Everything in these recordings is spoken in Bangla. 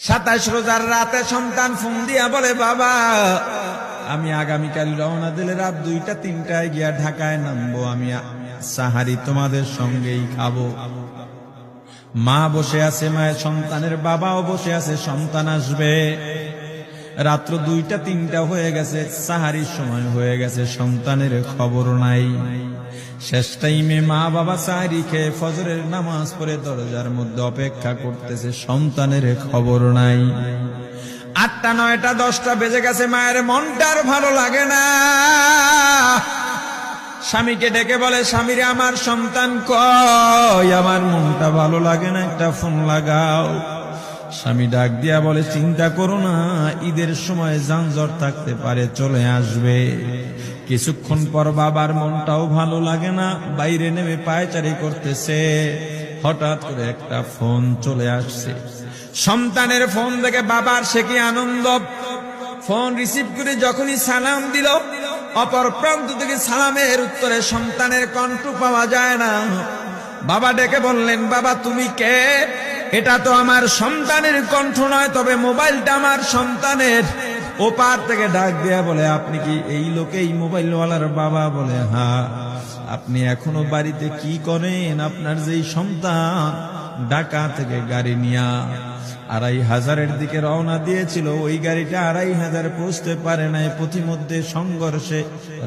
27 রোজার রাতে সন্তান ফোন দিয়া বলে, বাবা আমি আগামীকাল রওনা দিলে রাত 2টা-3টায় গিয়া ঢাকায় নামবো, আমি সাহারি তোমাদের সঙ্গেই খাবো। মা বসে আছে, মায়ের সন্তানের বাবাও বসে আছে, সন্তান আসবে। রাত্র 2টা-3টা হয়ে গেছে, সাহারির সময় হয়ে গেছে, সন্তানের খবর নাই। শেষ টাইমে মা বাবা সাহারি খেয়ে ফজরের নামাজ পড়ে দরজার মধ্যে অপেক্ষা করতেছে, সন্তানের খবর নাই। 8টা, 9টা, 10টা বেজে গেছে, মায়ের মনটার ভালো লাগে না। স্বামীকে ডেকে বলে, স্বামীরে আমার সন্তান কই, আমার মনটা ভালো লাগে না, একটা ফোন লাগাও। স্বামী ডাক দিয়া বলে, চিন্তা করো না, ঈদের সময় যানজট থাকতে পারে, চলে আসবে। কিছুক্ষণ পর বাবার মনটাও ভালো লাগে না, বাইরে নেমে পায়চারি করতেছে। হঠাৎ করে একটা ফোন চলে আসছে। সন্তানের ফোন দেখে বাবার সে কি আনন্দ। ফোন রিসিভ করে যখনই সালাম দিল, অপর প্রান্ত থেকে সালামের উত্তরে সন্তানের কণ্ঠ পাওয়া যায় না। বাবা ডেকে বললেন, বাবা তুমি কে? এটা তো আমার সন্তানের কণ্ঠ নয়, তবে মোবাইলটা আমার সন্তানের। ওপার থেকে ডাক দেয়া বলে, আপনি কি এই লোকেই মোবাইলওয়ালার বাবা? বলে, হ্যাঁ। আপনি এখনো বাড়িতে কি করেন? আপনার যেই সন্তান ঢাকা থেকে গাড়ি নিয়া 2500-এর দিকে রওনা দিয়েছিল, ওই গাড়িটা 2500 পৌঁছতে পারে নাই। পথিমধ্যে সংঘর্ষে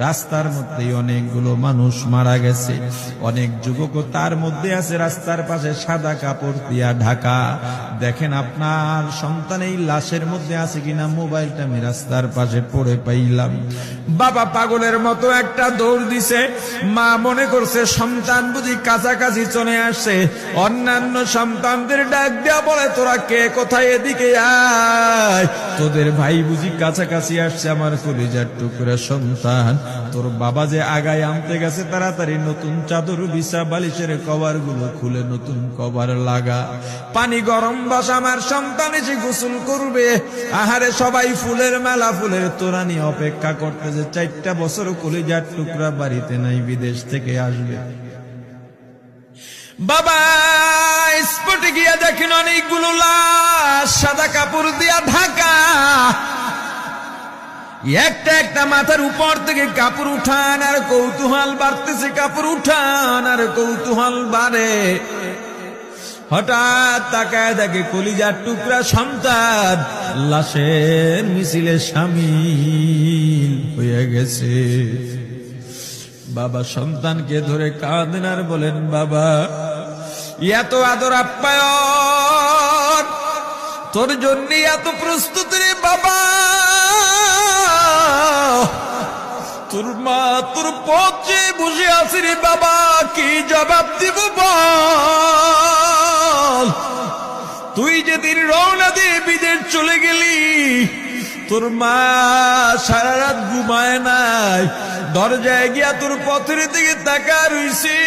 রাস্তার মধ্যেই অনেকগুলো মানুষ মারা গেছে, অনেক যুবকও তার মধ্যে আছে। রাস্তার পাশে সাদা কাপড় দিয়া ঢাকা। দেখেন আপনার সন্তান এই লাশের মধ্যে আছে কিনা। মোবাইলটা আমি রাস্তার পাশে পড়ে পাইলাম। বাবা পাগলের মতো একটা দৌড় দিছে। মা মনে করছে সন্তান বুঝি কাছাকাছি চলে আসছে। অন্যান্য সন্তানদের ডাক দেয়া বলে, তোরা কে, কোথায়, এদিকে আয়, তোদের ভাই বুঝি কাছাকাছি আসছে। আমার কলিজার টুকরা সন্তান, তোর বাবা যে আগায় আনতে গেছে, তাড়াতাড়ি নতুন চাদর বিছা, বালিশের কভার গুলো খুলে নতুন কভার লাগা, পানি গরম বসা, আমার সন্তান এসে গোসল করবে। আহারে সবাই ফুলের মেলা, ফুলের তোড়া নিয়ে অপেক্ষা করতেছে। 4টা বছর কলিজার টুকরা বাড়িতে নাই, বিদেশ থেকে আসবে। বাবা স্পটে গিয়া দেখেন অনেকগুলো লাশ সাদা কাপড় দিয়া ঢাকা। একটা একটা মাথার উপর থেকে কাপড় উঠান আর কৌতূহল বাড়তেছে, কাপড় উঠান আর কৌতূহল বাড়ে। হঠাৎ তাকায় দেখে কলিজার টুকরা সন্তান লাশের মিছিলে শামিল হয়ে গেছে। বাবা সন্তানকে ধরে কাঁদেন আর বলেন, বাবা এত আদর আপ্যায়ন তোর জন্য, এত প্রস্তুতি রে বাবা। তোর মা তোর পথে বসে আছে রে বাবা, কি জবাব দিব বল? তুই যেদিন রওনা দিয়ে বিদেশ চলে গেলি, তোর মা সারা রাত ঘুমায় নাই, দরজায় গিয়া তোর পথের দিকে তাকা রইছি।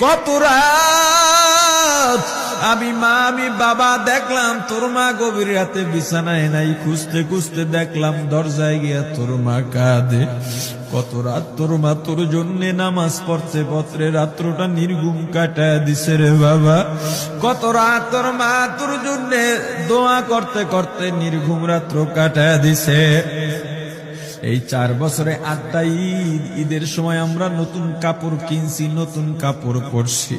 কত রাত আমি মা আমি বাবা দেখলাম, তোর মা গভীর রাতে বিছানায় নাই। খুঁজতে খুঁজতে দেখলাম দরজায় গিয়া তোর মা কাঁদে। কত রাত তোর মা তোর জন্য নামাজ পড়তে পত্রে রাত্রটা নির্ঘুম কাটায় দিছে রে বাবা। কত রাত তোর মা তোর জন্য দোয়া করতে করতে নির্ঘুম রাত্র কাটায় দিছে। এই 4 বছরে 8টা ঈদ, ঈদের সময় আমরা নতুন কাপড় কিনছি, নতুন কাপড় পরছি।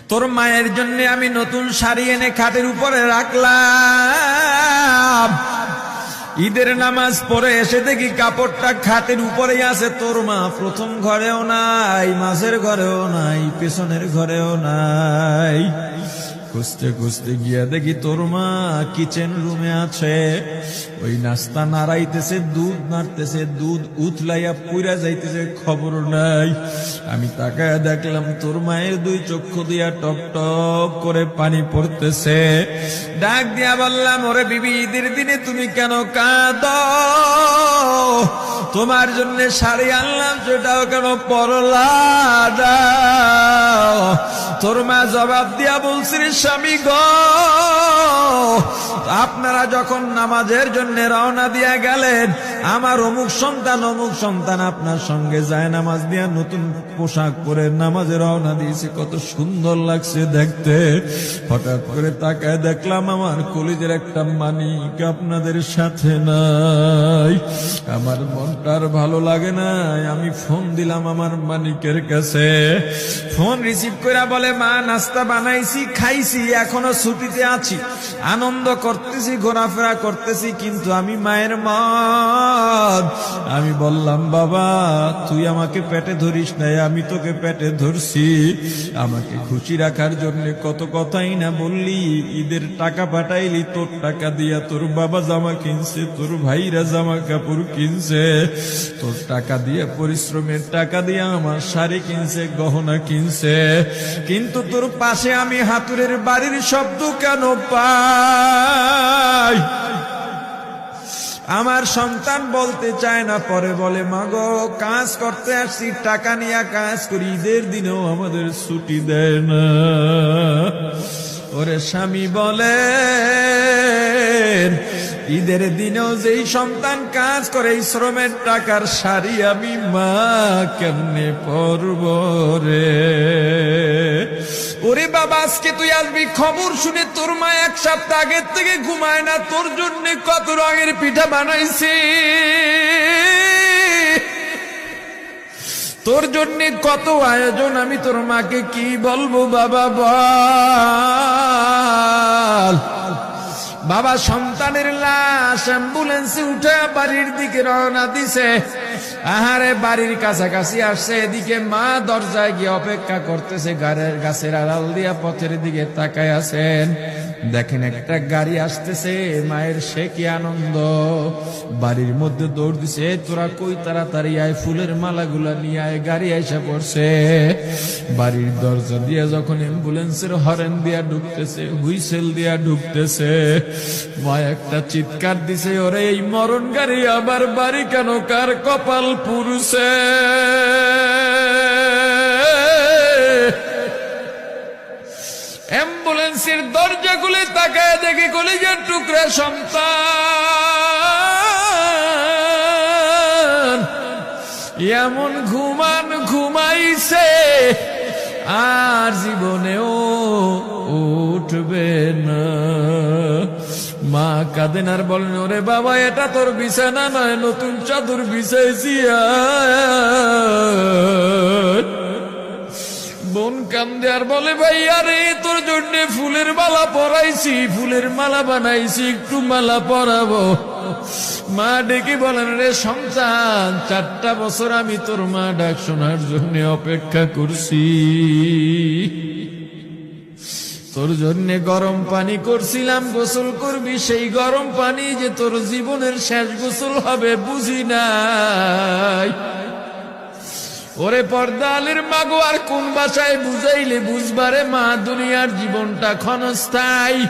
তোর মায়ের জন্য আমি নতুন শাড়ি এনে খাটের উপরে রাখলাম। ঈদের নামাজ পড়ে এসে দেখি কাপড়টা খাটের উপরেই আছে। তোর মা প্রথম ঘরেও নাই, মাঝের ঘরেও নাই, পেছনের ঘরেও নাই। খুঁজতে খুঁজতে গিয়া দেখি তোর মা কিচেন রুমে আছে। ওই নাস্তা নাড়াইতেছে, দুধ নাড়তেছে, দুধ উথলাইয়া পুইরা যাইতেছে, খবর নাই। আমি তাকায় দেখলাম তোর মায়ের 2 চক্ষু দিয়া টপ টপ করে পানি পড়তেছে। ডাক দিয়া বললাম, ওরে বিবি, ঈদের দিনে তুমি কেন কাঁদো? তোমার জন্য শাড়ি আনলাম, সেটাও কেন পরলা না? তোর মা জবাব দিয়া বলছি, স্বামী গো, আপনার আপনারা যখন নামাজের জন্য রওনা দিয়া গেলেন, আমার অমুক সন্তান আপনার সঙ্গে যায় নামাজ দিয়া নতুন পোশাক পরে নামাজে রওনা দিয়েছে, কত সুন্দর লাগছে দেখতে। হঠাৎ করে তাকায় দেখলাম আমার কলিজের একটা মানিক আপনাদের সাথে নাই। আমার মনটার ভালো লাগে নাই। আমি ফোন দিলাম আমার মানিকের কাছে। ফোন রিসিভ করে বলে, মা নাস্তা বানাইছি, খাইছি, এখনো ছুটিতে আছি, আনন্দ করতেছি, ঘোরাফেরা করতেছি, কিন্তু আমি মায়ের মন। আমি বললাম, বাবা তুই আমাকে পেটে ধরিস নাই, আমি তোকে পেটে ধরছি। আমাকে খুশি রাখার জন্য কত কথাই না বললি। ঈদের টাকা পাঠাইলি, তোর টাকা দিয়া তোর বাবা জামা কিনছে, তোর ভাইরা জামা কাপড় কিনছে, তোর টাকা দিয়ে পরিশ্রমের টাকা দিয়ে আমার শাড়ি কিনছে, গহনা কিনছে, কিন্তু তোর পাশে আমি হাতুড়ের বাড়ির শব্দ কেন পাই? আমার সন্তান বলতে চায় না, পরে বলে, মাগো কাজ করতে আসছি, টাকা নিয়ে কাজ করি, ঈদের দিনেও আমাদের ছুটি দেয় না। ওরে স্বামী বলে, ঈদের দিনেও যেই সন্তান কাজ করে, এই শ্রমের টাকার শাড়ি আমি মা কেমনে পরব রে? ওরে বাবা, আজকে তুই আসবি, খবর শুনে তোর মা এক সপ্তাহ আগের থেকে ঘুমায় না, তোর জন্য কত রঙের পিঠা বানাইছি, তোর জন্য কত আয়োজন, আমি তোর মাকে কি বলবো বাবা বল। বাবা সন্তানের লাশ অ্যাম্বুলেন্সে উঠে বাড়ির দিকে রওনা দিছে। আহারে বাড়ির কাছাকাছি আসছে, এদিকে মা দরজায় গিয়ে অপেক্ষা করতেছে, গাছের আড়াল দিয়া পথের দিকে তাকায় আছেন। দেখেন একটা গাড়ি আসতেছে, মায়ের সে কি আনন্দ, বাড়ির মধ্যে দৌড় দিছে, তোরা কই তাড়াতাড়ি আয়, ফুলের মালাগুলা নিয়ে আয়, গাড়ি এসে পড়ছে। বাড়ির দরজা দিয়ে যখন অ্যাম্বুলেন্সের হরেন দিয়া ঢুকতেছে, হুইসেল দিয়া ঢুকতেছে, মা একটা চিৎকার দিছে, ওরে এই মরণ গাড়ি আবার বাড়ি কেন, কার কপাল পুরুষে? অ্যাম্বুলেন্সের দরজা খুলে তাকায় দেখে কলিজার টুকরা সন্তান এমন ঘুমাইছে, আর জীবনেও উঠবে না। মা কাঁদেন আর বলেন, ওরে বাবা এটা তোর বিছানা নয়, নতুন চাদর বিছাইছি। বোন কান্দে আর বলে, ভাই আরে তোর জন্য ফুলের মালা পরাইছি, ফুলের মালা বানাইছি, একটু মালা পরাবো। মা ডেকে বলেন, রে সন্তান, 4টা বছর আমি তোর মা ডাক শোনার জন্য অপেক্ষা করছি, তোর জন্য গরম পানি করছিলাম, গোসল করবি, সেই গরম পানি যে তোর জীবনের শেষ গোসল হবে বুঝি নাই। ওরে পর্দালের মাগো, আর কোন ভাষায় বুঝাইলে বুঝবারে মা, দুনিয়ার জীবনটা ক্ষণস্থায়ী।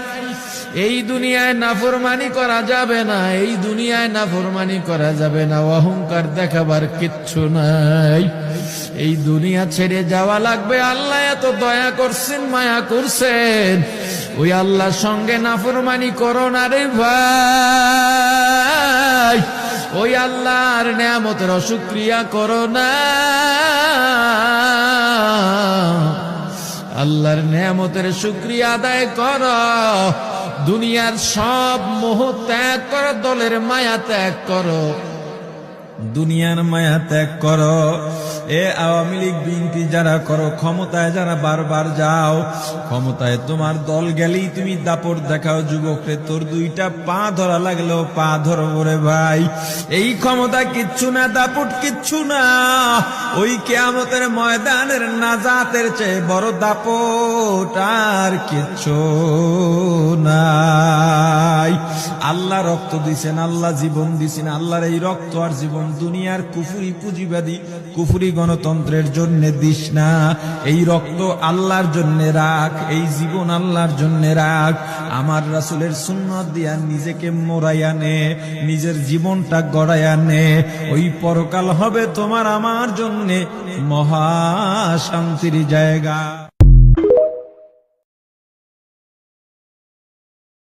এই দুনিয়ায় নাফরমানি করা যাবে না, এই দুনিয়ায় নাফরমানি করা যাবে না, অহংকার দেখাবার কিচ্ছু নাই। এই দুনিয়া ছেড়ে যাওয়া লাগবে। আল্লাহ এত দয়া করছেন, মায়া করছেন, ওই আল্লাহর সঙ্গে নাফরমানি করো না রে ভাই, ওই আল্লাহর নেয়ামতের অশুকরিয়া করো না। আল্লাহর নেয়ামতের শুকরিয়া আদায় করো, দুনিয়ার সব মোহ ত্যাগ করো, দলের মায়া ত্যাগ করো, দুনিয়ার মায়া ত্যাগ করো। এ আওয়ামী লীগ বিএনপি যারা করো, ক্ষমতায় যারা বারবার যাও, ক্ষমতায় তোমার দল গেলেই তুমি দাপট দেখাও। যুবকরে তোর 2টা পা ধরা লাগলেও পা ধরো রে ভাই। এই ক্ষমতা কিচ্ছু না, দাপট কিচ্ছু না, ওই কিয়ামতের ময়দানের নাজাতের চেয়ে বড় দাপট আর কিচ্ছু নাই। আল্লাহ রক্ত দিছেন, আল্লাহ জীবন দিছেন, আল্লাহর এই রক্ত আর জীবন দুনিয়ার কুফরি পুঁজিবাদী কুফরি গণতন্ত্রের জন্য দিস না। এই রক্ত আল্লাহর জন্য রাখ, এই জীবন আল্লাহর জন্য রাখ। আমার রাসূলের সুন্নাত দিয়া নিজেকে মোড়াইয়া নে, নিজের জীবনটা গড়াইয়া নে। ওই পরকাল হবে তোমার আমার জন্য মহা শান্তির জায়গা।